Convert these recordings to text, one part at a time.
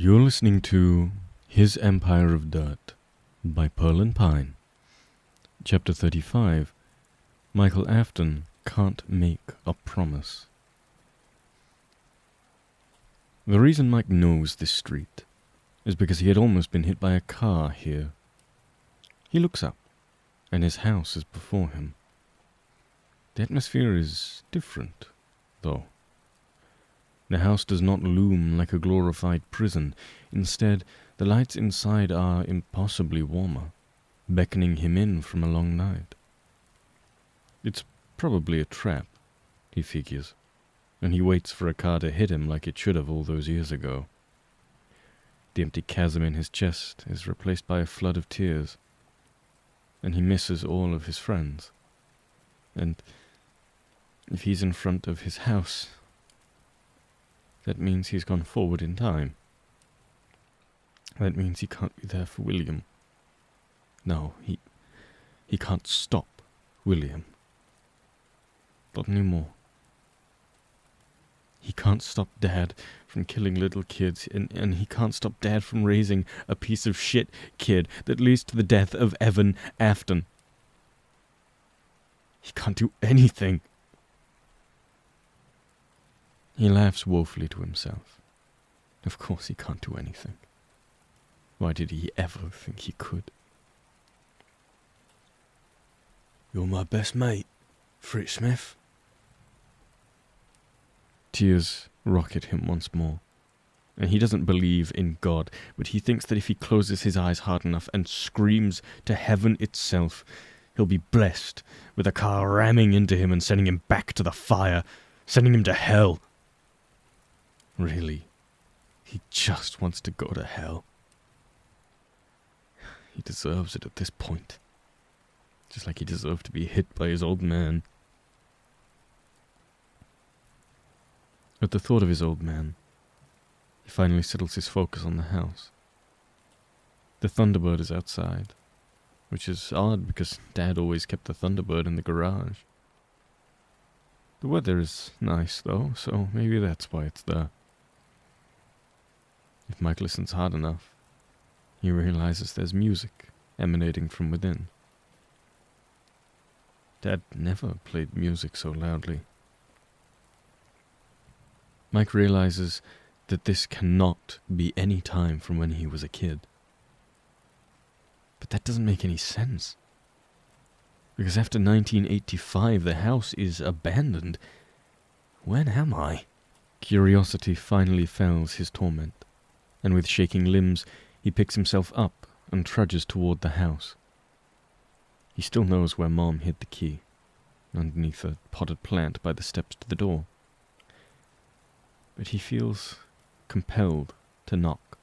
You're listening to His Empire of Dirt by Pearlandpine. Chapter 35, Michael Afton Can't Make a Promise. The reason Mike knows this street is because he had almost been hit by a car here. He looks up, and his house is before him. The atmosphere is different, though. The house does not loom like a glorified prison. Instead, the lights inside are impossibly warmer, beckoning him in from a long night. It's probably a trap, he figures, and he waits for a car to hit him like it should have all those years ago. The empty chasm in his chest is replaced by a flood of tears, and he misses all of his friends. And if he's in front of his house, that means he's gone forward in time. That means he can't be there for William. No, he can't stop William. Not anymore. He can't stop Dad from killing little kids, and he can't stop Dad from raising a piece of shit kid that leads to the death of Evan Afton. He can't do anything. He laughs woefully to himself. Of course he can't do anything. Why did he ever think he could? You're my best mate, Fritz Smith. Tears rocket him once more, and he doesn't believe in God, but he thinks that if he closes his eyes hard enough and screams to heaven itself, he'll be blessed with a car ramming into him and sending him back to the fire, sending him to hell. Really, he just wants to go to hell. He deserves it at this point, just like he deserved to be hit by his old man. At the thought of his old man, he finally settles his focus on the house. The Thunderbird is outside, which is odd because Dad always kept the Thunderbird in the garage. The weather is nice though, so maybe that's why it's there. If Mike listens hard enough, he realizes there's music emanating from within. Dad never played music so loudly. Mike realizes that this cannot be any time from when he was a kid. But that doesn't make any sense. Because after 1985, the house is abandoned. When am I? Curiosity finally fells his torment, and with shaking limbs, he picks himself up and trudges toward the house. He still knows where Mom hid the key, underneath a potted plant by the steps to the door. But he feels compelled to knock,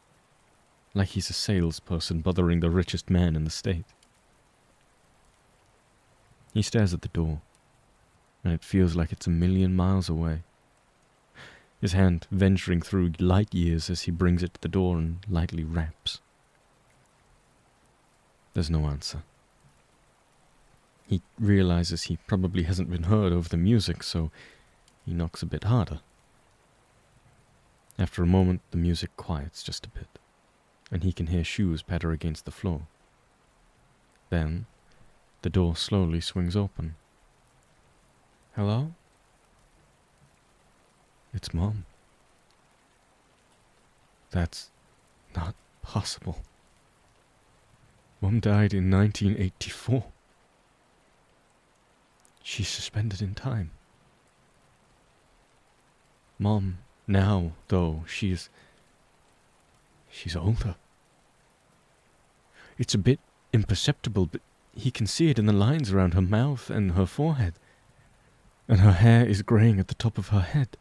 like he's a salesperson bothering the richest man in the state. He stares at the door, and it feels like it's 1,000,000 miles away. His hand venturing through light years as he brings it to the door and lightly raps. There's no answer. He realizes he probably hasn't been heard over the music, so he knocks a bit harder. After a moment, the music quiets just a bit, and he can hear shoes patter against the floor. Then, the door slowly swings open. Hello? It's Mom. That's not possible. Mom died in 1984. She's suspended in time. Mom, now, though, she's older. It's a bit imperceptible, but he can see it in the lines around her mouth and her forehead. And her hair is graying at the top of her head.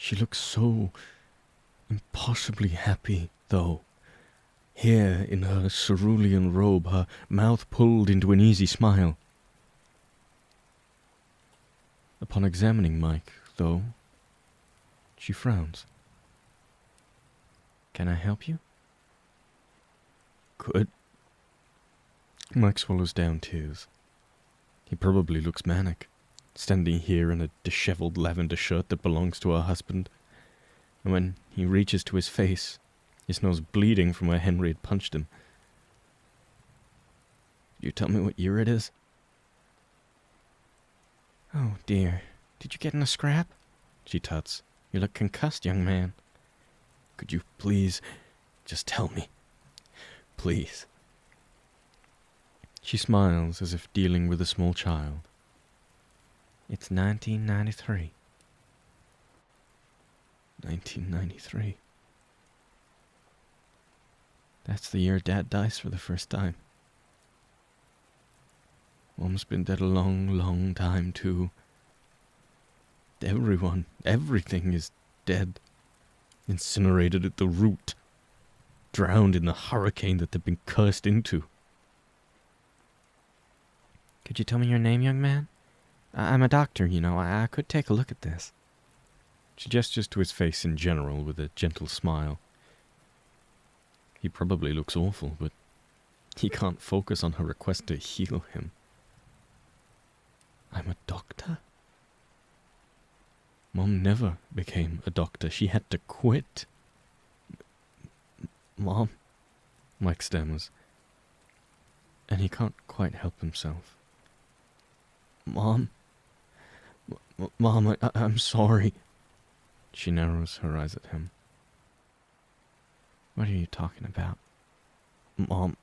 She looks so impossibly happy, though. Here in her cerulean robe, her mouth pulled into an easy smile. Upon examining Mike, though, she frowns. Can I help you? Good. Mike swallows down tears. He probably looks manic, standing here in a disheveled lavender shirt that belongs to her husband. and when he reaches to his face, his nose bleeding from where Henry had punched him. You tell me what year it is? Oh, dear. Did you get in a scrap? She tuts. You look concussed, young man. Could you please just tell me? Please. She smiles as if dealing with a small child. It's 1993. 1993. That's the year Dad dies for the first time. Mom's been dead a long, long time, too. Everyone, everything is dead. Incinerated at the root. Drowned in the hurricane that they've been cursed into. Could you tell me your name, young man? I'm a doctor, you know. I could take a look at this. She gestures to his face in general with a gentle smile. He probably looks awful, but he can't focus on her request to heal him. I'm a doctor? Mom never became a doctor. She had to quit. Mom, Mike stammers, and he can't quite help himself. Mom, Mom, I'm sorry. She narrows her eyes at him. What are you talking about? Mom,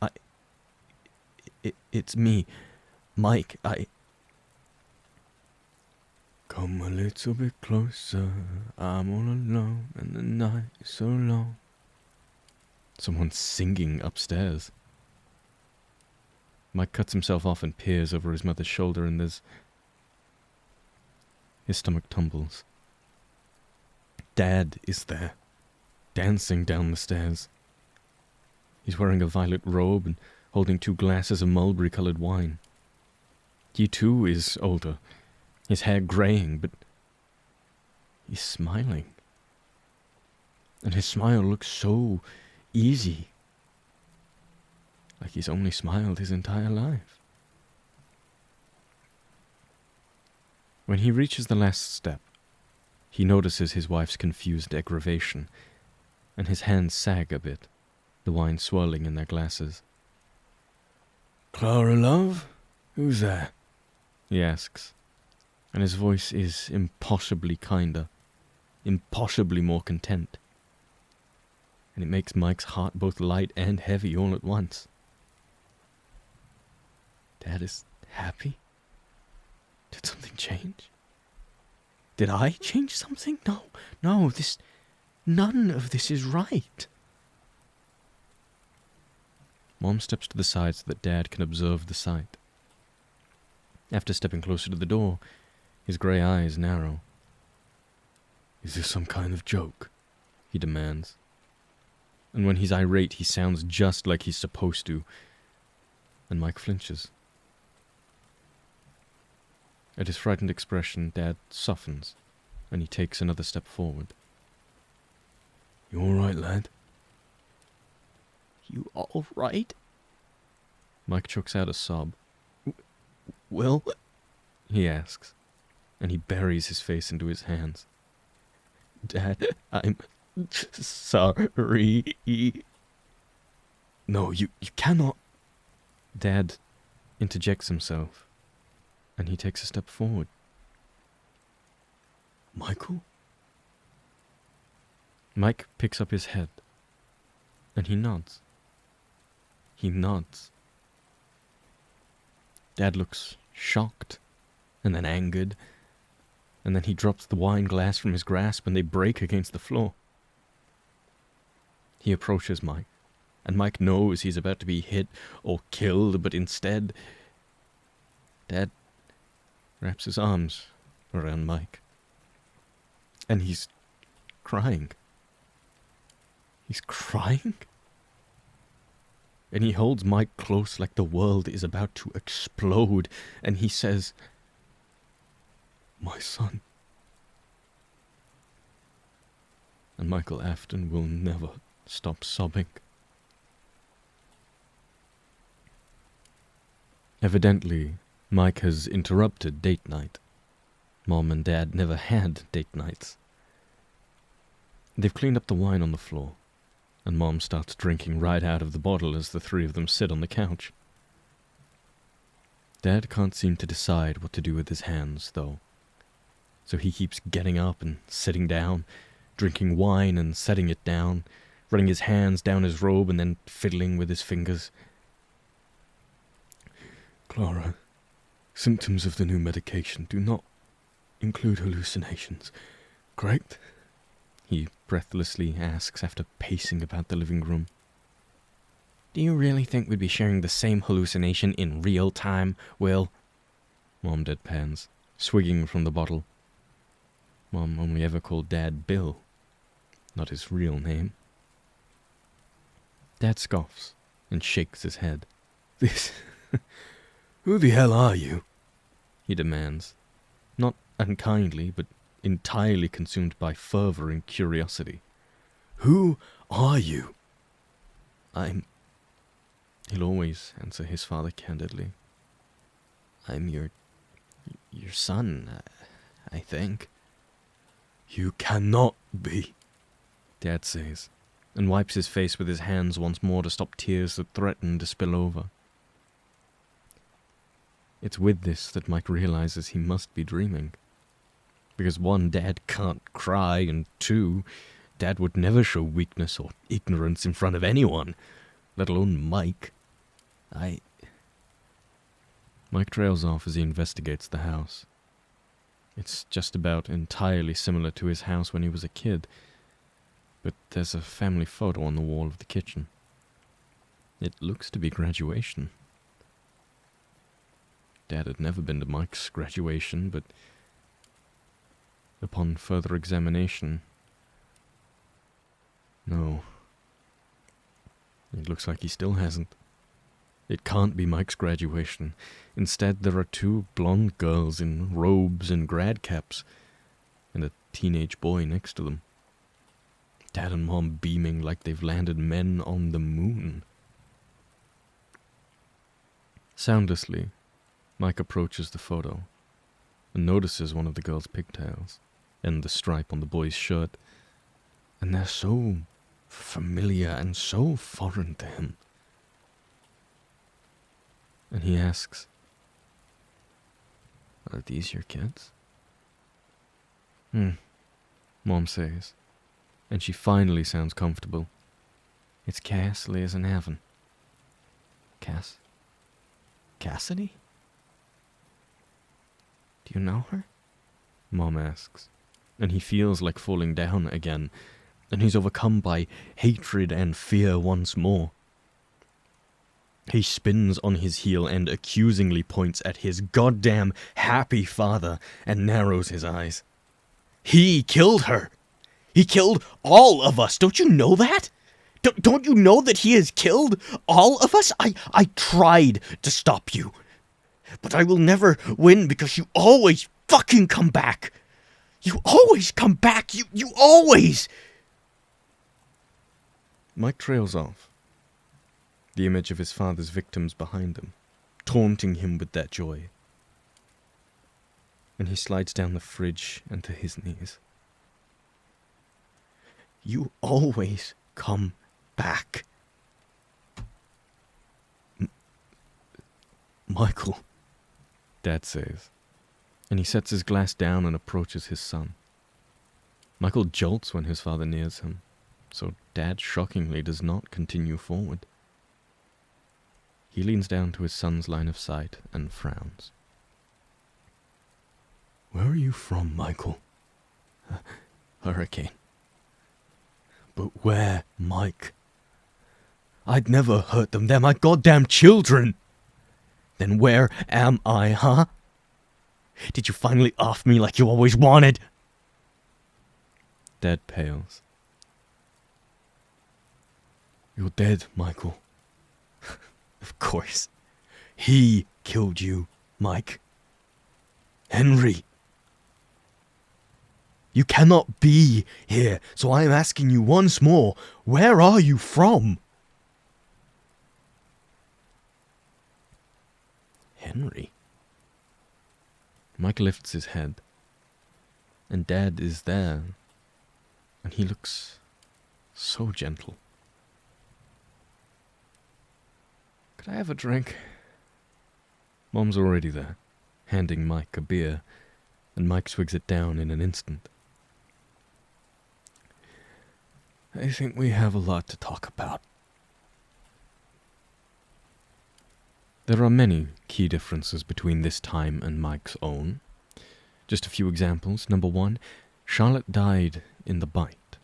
it's me, Mike, Come a little bit closer, I'm all alone, and the night is so long. Someone's singing upstairs. Mike cuts himself off and peers over his mother's shoulder, and his stomach tumbles. Dad is there, dancing down the stairs. He's wearing a violet robe and holding 2 glasses of mulberry-coloured wine. He too is older, his hair greying, but he's smiling. And his smile looks so easy, like he's only smiled his entire life. When he reaches the last step, he notices his wife's confused aggravation, and his hands sag a bit, the wine swirling in their glasses. Clara, love? Who's there? He asks, and his voice is impossibly kinder, impossibly more content. And it makes Mike's heart both light and heavy all at once. Dad is happy? Did something change? Did I change something? No, none of this is right. Mom steps to the side so that Dad can observe the sight. After stepping closer to the door, his grey eyes narrow. Is this some kind of joke? He demands. And when he's irate, he sounds just like he's supposed to. And Mike flinches. At his frightened expression, Dad softens, and he takes another step forward. You all right, lad? You all right? Mike chokes out a sob. Will? He asks, and he buries his face into his hands. Dad, I'm sorry. No, you cannot. Dad interjects himself, and he takes a step forward. Michael? Mike picks up his head, and he nods. He nods. Dad looks shocked, and then angered, and then he drops the wine glass from his grasp and they break against the floor. He approaches Mike, and Mike knows he's about to be hit or killed, but instead, Dad wraps his arms around Mike. And he's crying. He's crying? And he holds Mike close like the world is about to explode, and he says, "My son." And Michael Afton will never stop sobbing. Evidently, Mike has interrupted date night. Mom and Dad never had date nights. They've cleaned up the wine on the floor, and Mom starts drinking right out of the bottle as the three of them sit on the couch. Dad can't seem to decide what to do with his hands, though, so he keeps getting up and sitting down, drinking wine and setting it down, running his hands down his robe and then fiddling with his fingers. Clara, symptoms of the new medication do not include hallucinations, correct? He breathlessly asks after pacing about the living room. Do you really think we'd be sharing the same hallucination in real time, Will? Mom deadpans, swigging from the bottle. Mom only ever called Dad Bill, not his real name. Dad scoffs and shakes his head. This... Who the hell are you? He demands, not unkindly, but entirely consumed by fervor and curiosity. Who are you? He'll always answer his father candidly. I'm your son, I think. You cannot be, Dad says, and wipes his face with his hands once more to stop tears that threaten to spill over. It's with this that Mike realizes he must be dreaming. Because 1, Dad can't cry, and 2, Dad would never show weakness or ignorance in front of anyone, let alone Mike. Mike trails off as he investigates the house. It's just about entirely similar to his house when he was a kid, but there's a family photo on the wall of the kitchen. It looks to be graduation. Dad had never been to Mike's graduation, but upon further examination, no. It looks like he still hasn't. It can't be Mike's graduation. Instead, there are 2 blonde girls in robes and grad caps, and a teenage boy next to them. Dad and Mom beaming like they've landed men on the moon. Soundlessly, Mike approaches the photo and notices one of the girl's pigtails and the stripe on the boy's shirt, and they're so familiar and so foreign to him. And he asks, "Are these your kids?" Mom says, and she finally sounds comfortable. "It's Cass, Liz, and Evan." Cassidy? Do you know her? Mom asks, and he feels like falling down again, and he's overcome by hatred and fear once more. He spins on his heel and accusingly points at his goddamn happy father and narrows his eyes. He killed her! He killed all of us! Don't you know that? Don't you know that he has killed all of us? I tried to stop you. But I will never win because you always fucking come back. You always come back. You always... Mike trails off, the image of his father's victims behind him, taunting him with that joy. And he slides down the fridge and to his knees. You always come back. Michael, Dad says, and he sets his glass down and approaches his son. Michael jolts when his father nears him, so Dad shockingly does not continue forward. He leans down to his son's line of sight and frowns. Where are you from, Michael? Hurricane. But where, Mike? I'd never hurt them. They're my goddamn children. Then where am I, huh? Did you finally off me like you always wanted? Dad pales. You're dead, Michael. Of course. He killed you, Mike. Henry. You cannot be here, so I am asking you once more, where are you from? Henry? Mike lifts his head, and Dad is there, And he looks so gentle. Could I have a drink? Mom's already there, handing Mike a beer, and Mike swigs it down in an instant. I think we have a lot to talk about. There are many key differences between this time and Mike's own. Just a few examples. Number 1, Charlotte died in the bite,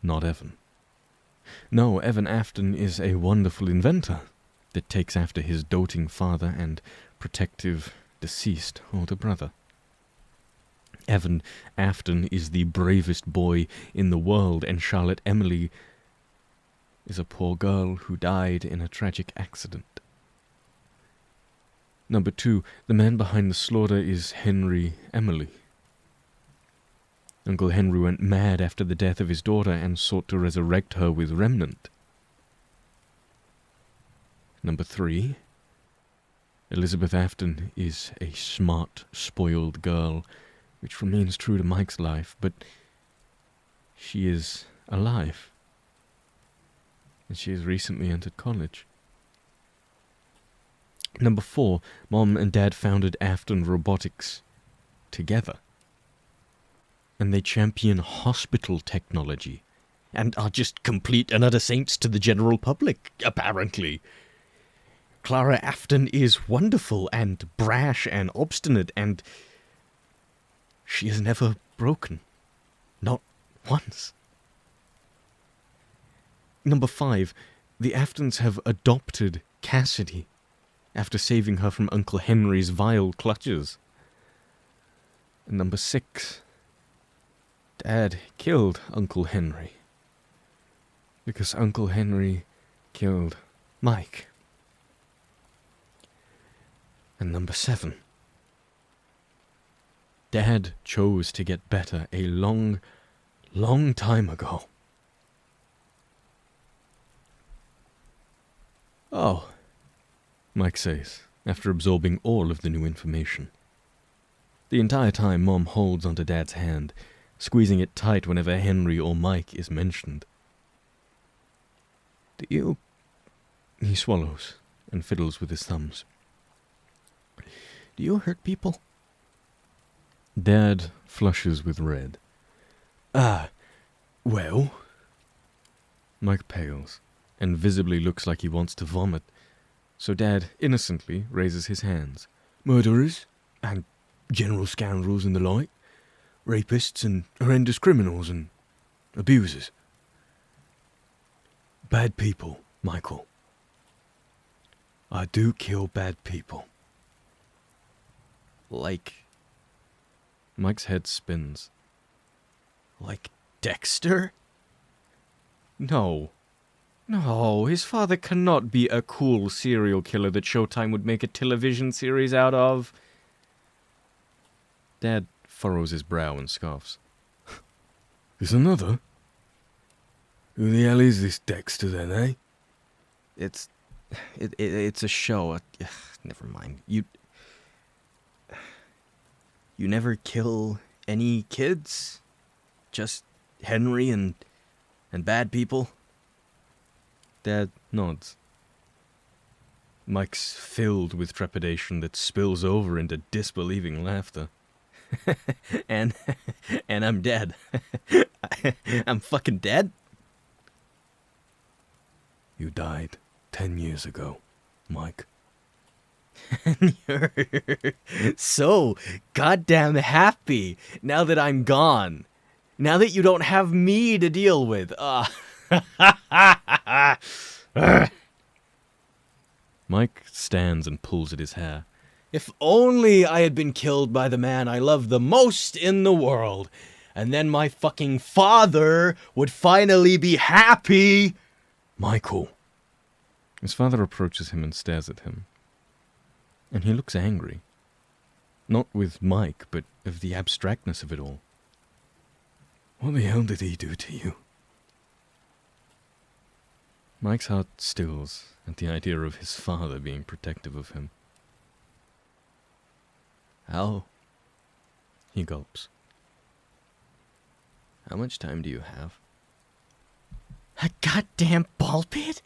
not Evan. No, Evan Afton is a wonderful inventor that takes after his doting father and protective, deceased older brother. Evan Afton is the bravest boy in the world, and Charlotte Emily is a poor girl who died in a tragic accident. Number 2, the man behind the slaughter is Henry Emily. Uncle Henry went mad after the death of his daughter and sought to resurrect her with Remnant. Number 3, Elizabeth Afton is a smart, spoiled girl, which remains true to Mike's life, but she is alive. And she has recently entered college. Number 4, Mom and Dad founded Afton Robotics together. And they champion hospital technology, and are just complete and utter saints to the general public, apparently. Clara Afton is wonderful and brash and obstinate, and she is never broken. Not once. Number 5, the Aftons have adopted Cassidy after saving her from Uncle Henry's vile clutches. And number 6, Dad killed Uncle Henry because Uncle Henry killed Mike. And number 7, Dad chose to get better a long, long time ago. Oh, Mike says, after absorbing all of the new information. The entire time, Mom holds onto Dad's hand, squeezing it tight whenever Henry or Mike is mentioned. Do you... He swallows and fiddles with his thumbs. Do you hurt people? Dad flushes with red. Well? Mike pales and visibly looks like he wants to vomit, so Dad innocently raises his hands. Murderers and general scoundrels and the like. Rapists and horrendous criminals and abusers. Bad people, Michael. I do kill bad people. Like... Mike's head spins. Like Dexter? No. No, his father cannot be a cool serial killer that Showtime would make a television series out of. Dad furrows his brow and scoffs. There's another? Who the hell is this Dexter then, eh? It's a show. Never mind. You never kill any kids? Just Henry and bad people? Dad nods. Mike's filled with trepidation that spills over into disbelieving laughter. and I'm dead. I'm fucking dead? You died 10 years ago, Mike. You're so goddamn happy now that I'm gone. Now that you don't have me to deal with. Mike stands and pulls at his hair. If only I had been killed by the man I love the most in the world, and then my fucking father would finally be happy. Michael. His father approaches him and stares at him. And he looks angry. Not with Mike, but of the abstractness of it all. What the hell did he do to you? Mike's heart stills at the idea of his father being protective of him. How? He gulps. How much time do you have? A goddamn ball pit?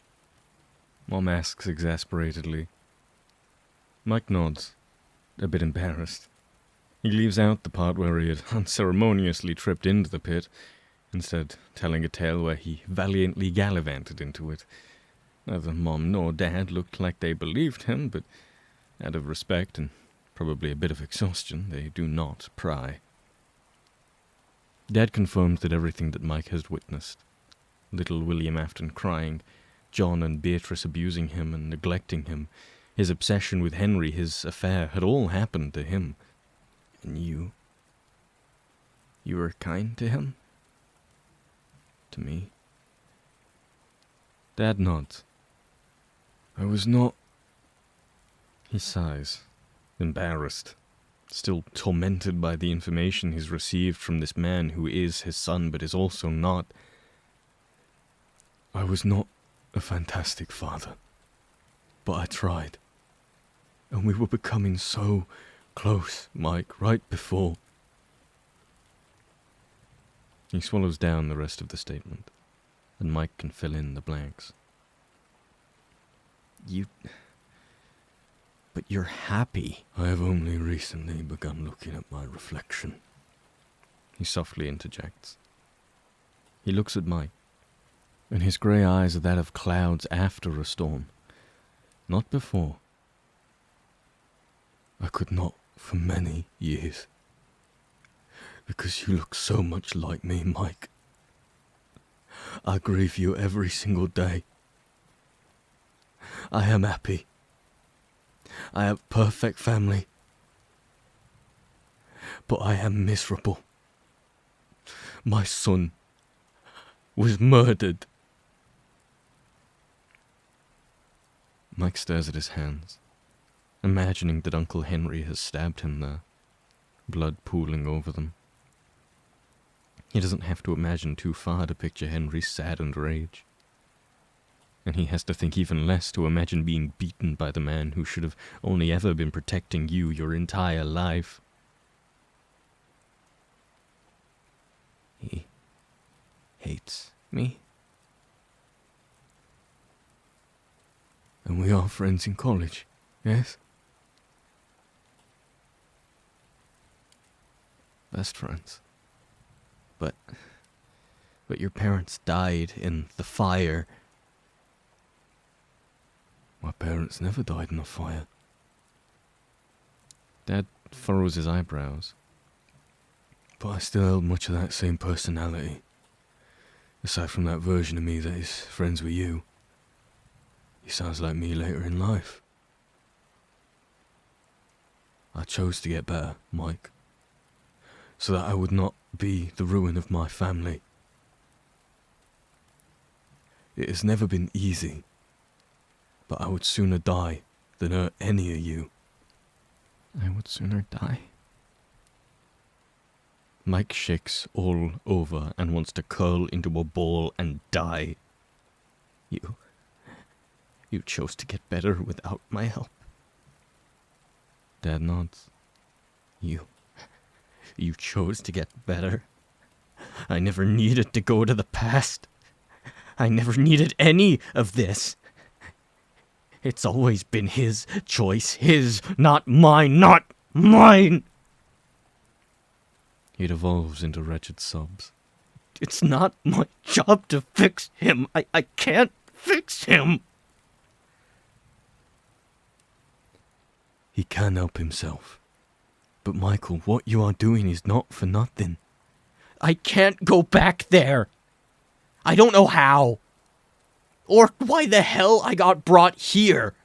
Mom asks exasperatedly. Mike nods, a bit embarrassed. He leaves out the part where he had unceremoniously tripped into the pit, instead telling a tale where he valiantly gallivanted into it. Neither Mom nor Dad looked like they believed him, but out of respect and probably a bit of exhaustion, they do not pry. Dad confirmed that everything that Mike has witnessed, little William Afton crying, John and Beatrice abusing him and neglecting him, his obsession with Henry, his affair, had all happened to him. And you were kind to him? To me? Dad nods. I was not. He sighs, embarrassed, still tormented by the information he's received from this man who is his son but is also not. I was not a fantastic father, but I tried. And we were becoming so close, Mike, right before. He swallows down the rest of the statement, and Mike can fill in the blanks. But you're happy. I have only recently begun looking at my reflection. He softly interjects. He looks at Mike, and his grey eyes are that of clouds after a storm, not before. I could not for many years, because you look so much like me, Mike. I grieve you every single day. I am happy. I have perfect family. But I am miserable. My son was murdered. Mike stares at his hands, imagining that Uncle Henry has stabbed him there, blood pooling over them. He doesn't have to imagine too far to picture Henry's saddened rage. And he has to think even less to imagine being beaten by the man who should have only ever been protecting you your entire life. He hates me. And we are friends in college, yes? Best friends. But your parents died in the fire. My parents never died in a fire. Dad furrows his eyebrows. But I still held much of that same personality. Aside from that version of me that is friends with you. He sounds like me later in life. I chose to get better, Mike, so that I would not be the ruin of my family. It has never been easy, but I would sooner die than hurt any of you. I would sooner die. Mike shakes all over and wants to curl into a ball and die. You chose to get better without my help. Dad nods. You chose to get better. I never needed to go to the past. I never needed any of this. It's always been his choice, his, not mine, not mine! He devolves into wretched sobs. It's not my job to fix him. I can't fix him. He can help himself. But Michael, what you are doing is not for nothing. I can't go back there. I don't know how. Or why the hell I got brought here.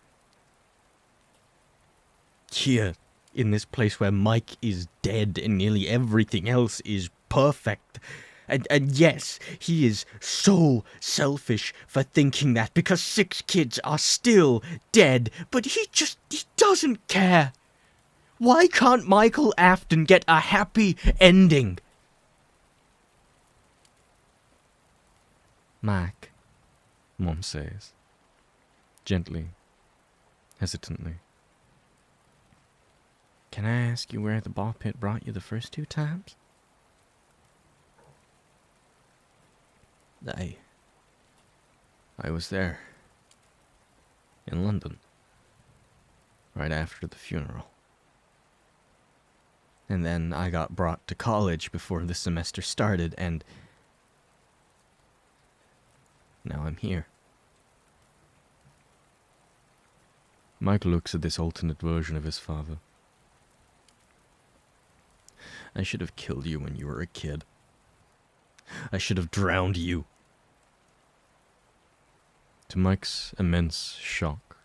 Here, in this place where Mike is dead and nearly everything else is perfect. And yes, he is so selfish for thinking that because 6 kids are still dead, but he doesn't care. Why can't Michael Afton get a happy ending? Mac, Mom says, gently, hesitantly. Can I ask you where the ball pit brought you the first 2 times? I was there. In London. Right after the funeral. And then I got brought to college before the semester started, and now I'm here. Mike looks at this alternate version of his father. I should have killed you when you were a kid. I should have drowned you. To Mike's immense shock,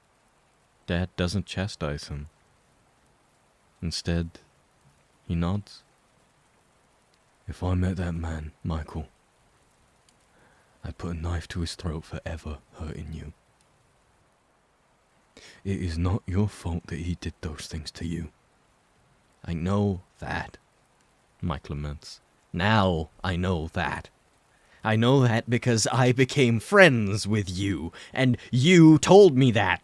Dad doesn't chastise him. Instead, he nods. If I met that man, Michael, I'd put a knife to his throat for ever hurting you. It is not your fault that he did those things to you. I know that, Mike laments. Now I know that. I know that because I became friends with you, and you told me that.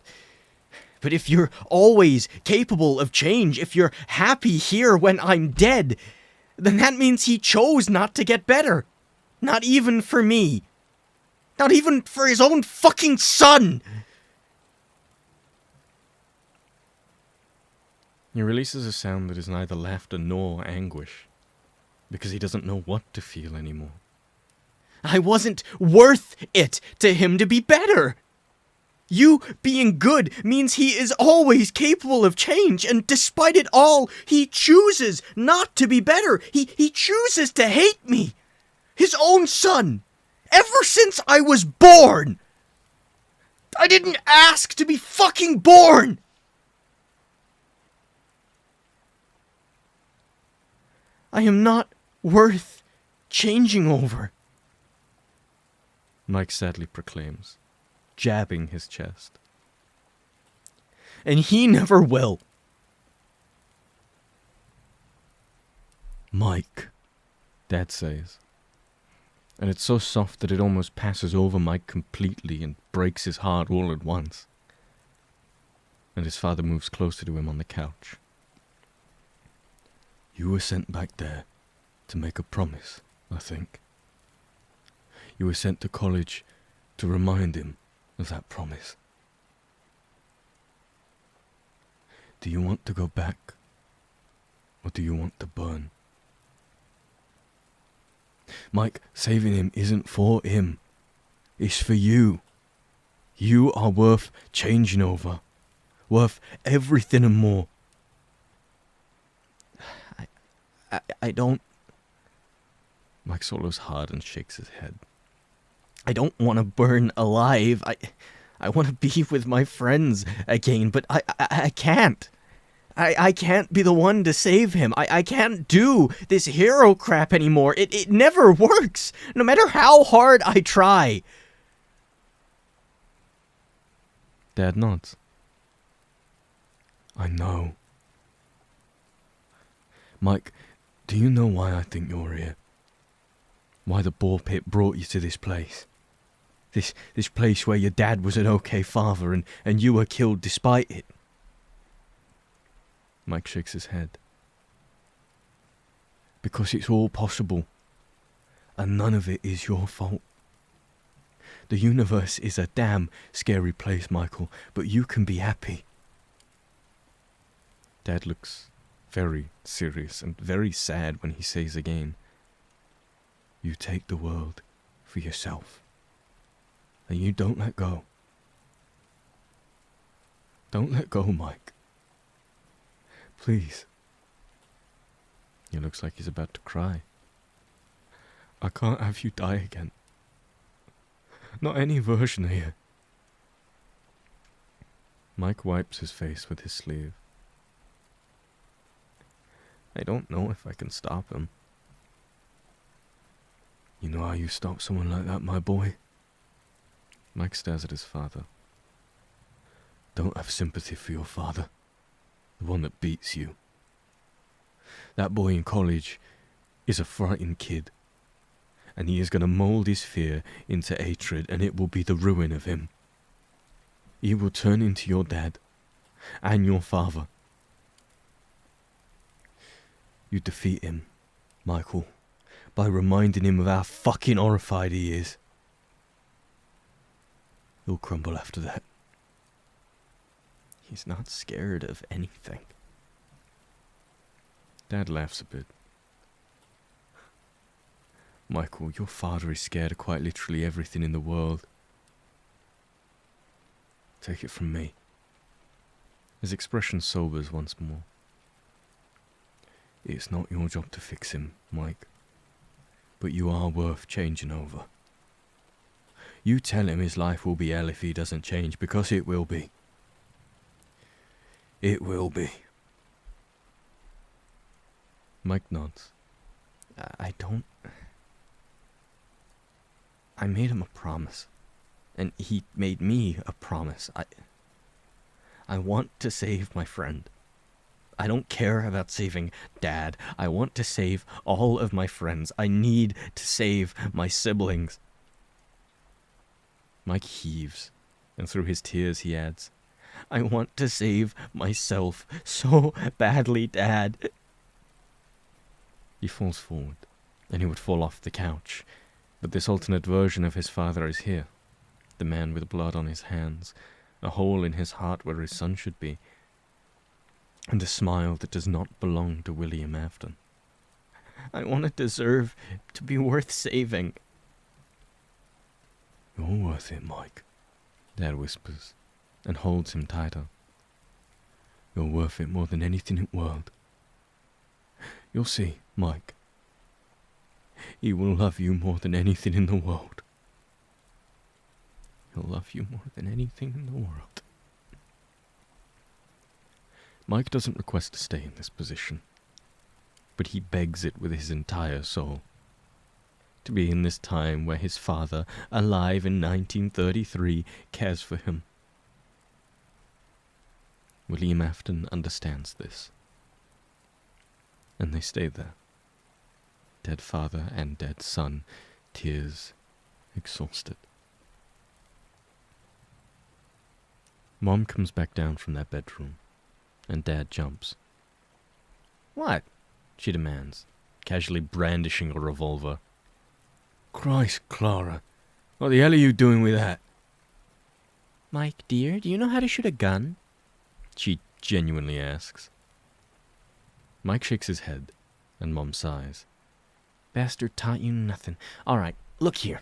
But if you're always capable of change, if you're happy here when I'm dead, then that means he chose not to get better. Not even for me. Not even for his own fucking son! He releases a sound that is neither laughter nor anguish, because he doesn't know what to feel anymore. I wasn't worth it to him to be better! You being good means he is always capable of change, and despite it all, he chooses not to be better. He chooses to hate me. His own son. Ever since I was born. I didn't ask to be fucking born! I am not worth changing over, Mike sadly proclaims, jabbing his chest. And he never will. Mike, Dad says. And it's so soft that it almost passes over Mike completely and breaks his heart all at once. And his father moves closer to him on the couch. You were sent back there to make a promise, I think. You were sent to college to remind him of that promise. Do you want to go back, or do you want to burn? Mike, saving him isn't for him. It's for you. You are worth changing over. Worth everything and more. I don't... Mike swallows hard and shakes his head. I don't want to burn alive. I want to be with my friends again, but I can't. I can't be the one to save him. I can't do this hero crap anymore. It never works, no matter how hard I try. Dad nods. I know. Mike, do you know why I think you're here? Why the ball pit brought you to this place? This place where your dad was an okay father and you were killed despite it. Mike shakes his head. Because it's all possible. And none of it is your fault. The universe is a damn scary place, Michael, but you can be happy. Dad looks very serious and very sad when he says again, You take the world for yourself. And you don't let go. Don't let go, Mike. Please. He looks like he's about to cry. I can't have you die again. Not any version of you. Mike wipes his face with his sleeve. I don't know if I can stop him. You know how you stop someone like that, my boy? Mike stares at his father. Don't have sympathy for your father. The one that beats you. That boy in college is a frightened kid. And he is going to mold his fear into hatred, and it will be the ruin of him. He will turn into your dad and your father. You defeat him, Michael, by reminding him of how fucking horrified he is. He'll crumble after that. He's not scared of anything. Dad laughs a bit. Michael, your father is scared of quite literally everything in the world. Take it from me. His expression sobers once more. It's not your job to fix him, Mike. But you are worth changing over. You tell him his life will be hell if he doesn't change, because it will be. It will be. Mike nods. I made him a promise. And he made me a promise. I want to save my friend. I don't care about saving Dad. I want to save all of my friends. I need to save my siblings. Mike heaves, and through his tears he adds, I want to save myself so badly, Dad. He falls forward, and he would fall off the couch, but this alternate version of his father is here, the man with blood on his hands, a hole in his heart where his son should be, and a smile that does not belong to William Afton. I want to deserve to be worth saving. You're worth it, Mike, Dad whispers, and holds him tighter. You're worth it more than anything in the world. You'll see, Mike. He will love you more than anything in the world. He'll love you more than anything in the world. Mike doesn't request to stay in this position, but he begs it with his entire soul. To be in this time where his father, alive in 1933, cares for him. William Afton understands this. And they stay there. Dead father and dead son, tears, exhausted. Mom comes back down from their bedroom, and Dad jumps. What? She demands, casually brandishing a revolver. Christ, Clara, what the hell are you doing with that? Mike, dear, do you know how to shoot a gun? She genuinely asks. Mike shakes his head, and Mom sighs. Bastard taught you nothing. All right, look here.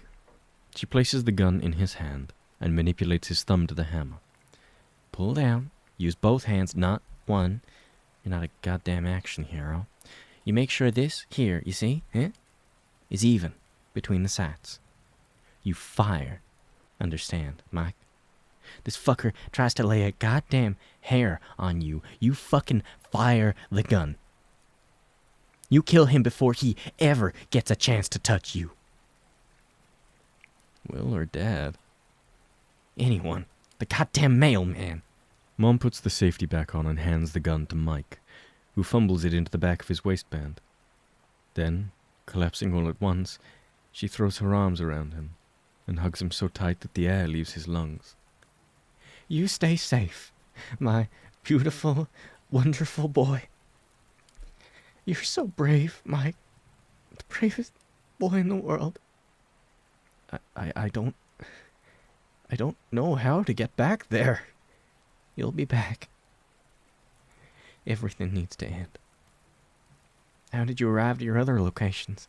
She places the gun in his hand and manipulates his thumb to the hammer. Pull down. Use both hands, not one. You're not a goddamn action hero. You make sure this, here, you see, is even between the sights. You fire. Understand, Mike? This fucker tries to lay a goddamn hair on you. You fucking fire the gun. You kill him before he ever gets a chance to touch you. Will or Dad? Anyone. The goddamn mailman. Mom puts the safety back on and hands the gun to Mike, who fumbles it into the back of his waistband. Then, collapsing all at once, she throws her arms around him and hugs him so tight that the air leaves his lungs. You stay safe, my beautiful, wonderful boy. You're so brave, Mike. The bravest boy in the world. I don't know how to get back there. You'll be back. Everything needs to end. How did you arrive at your other locations?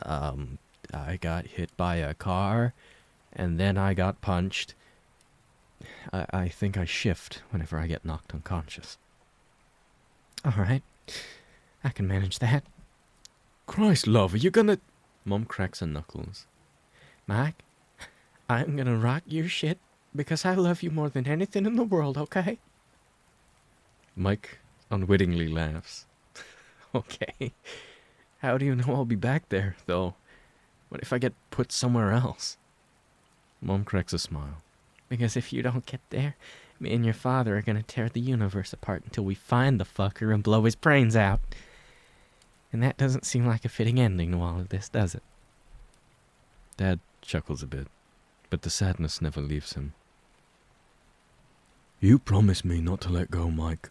I got hit by a car, and then I got punched. I think I shift whenever I get knocked unconscious. All right. I can manage that. Christ, love, are you gonna... Mom cracks her knuckles. Mike, I'm gonna rock your shit because I love you more than anything in the world, okay? Mike unwittingly laughs. Okay. How do you know I'll be back there, though? What if I get put somewhere else? Mom cracks a smile. Because if you don't get there, me and your father are gonna tear the universe apart until we find the fucker and blow his brains out. And that doesn't seem like a fitting ending to all of this, does it? Dad chuckles a bit, but the sadness never leaves him. You promised me not to let go, Mike.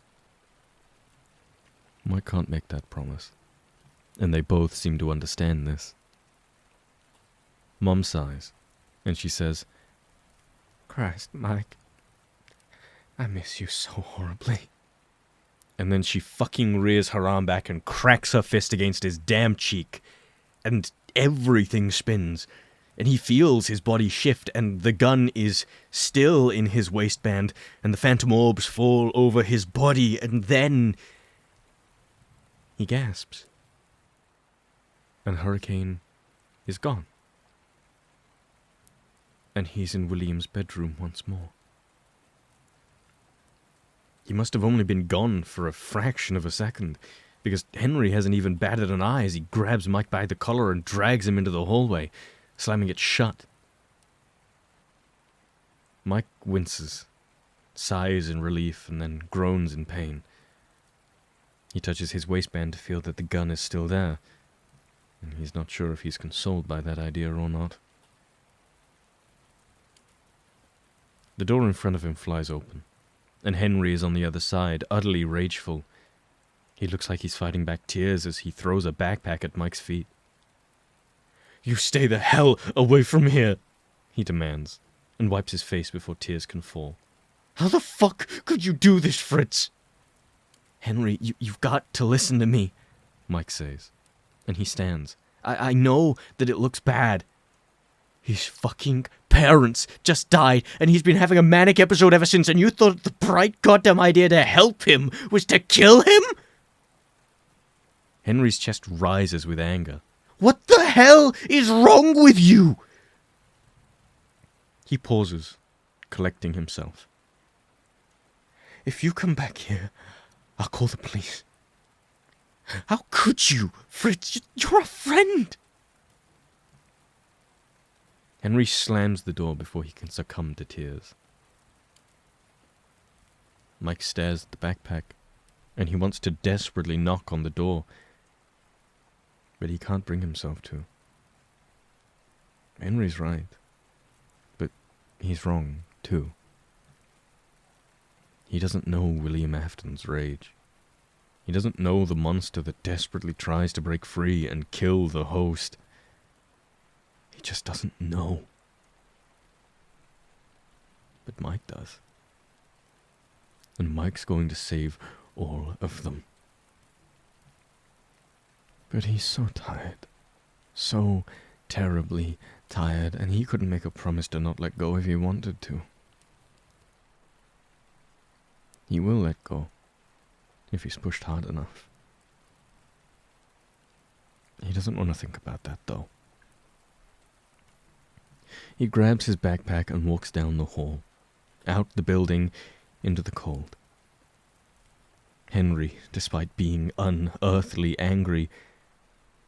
Mike can't make that promise, and they both seem to understand this. Mom sighs, and she says, Christ, Mike. I miss you so horribly. And then she fucking rears her arm back and cracks her fist against his damn cheek. And everything spins. And he feels his body shift, and the gun is still in his waistband, and the phantom orbs fall over his body, and then he gasps. And Hurricane is gone. And he's in William's bedroom once more. He must have only been gone for a fraction of a second, because Henry hasn't even batted an eye as he grabs Mike by the collar and drags him into the hallway, slamming it shut. Mike winces, sighs in relief, and then groans in pain. He touches his waistband to feel that the gun is still there, and he's not sure if he's consoled by that idea or not. The door in front of him flies open, and Henry is on the other side, utterly rageful. He looks like he's fighting back tears as he throws a backpack at Mike's feet. "You stay the hell away from here," he demands, and wipes his face before tears can fall. "How the fuck could you do this, Fritz?" "Henry, you've got to listen to me," Mike says, and he stands. I know that it looks bad. His fucking parents just died, and he's been having a manic episode ever since, and you thought the bright goddamn idea to help him was to kill him? Henry's chest rises with anger. What the hell is wrong with you? He pauses, collecting himself. If you come back here, I'll call the police. How could you, Fritz? You're a friend. Henry slams the door before he can succumb to tears. Mike stares at the backpack, and he wants to desperately knock on the door, but he can't bring himself to. Henry's right, but he's wrong, too. He doesn't know William Afton's rage. He doesn't know the monster that desperately tries to break free and kill the host. He just doesn't know. But Mike does. And Mike's going to save all of them. But he's so tired. So terribly tired, and he couldn't make a promise to not let go if he wanted to. He will let go, if he's pushed hard enough. He doesn't want to think about that, though. He grabs his backpack and walks down the hall, out the building, into the cold. Henry, despite being unearthly angry,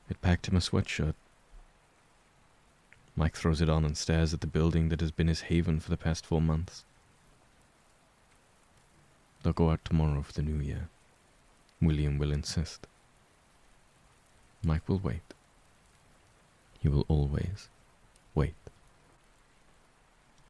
had packed him a sweatshirt. Mike throws it on and stares at the building that has been his haven for the past 4 months. They'll go out tomorrow for the new year. William will insist. Mike will wait. He will always wait.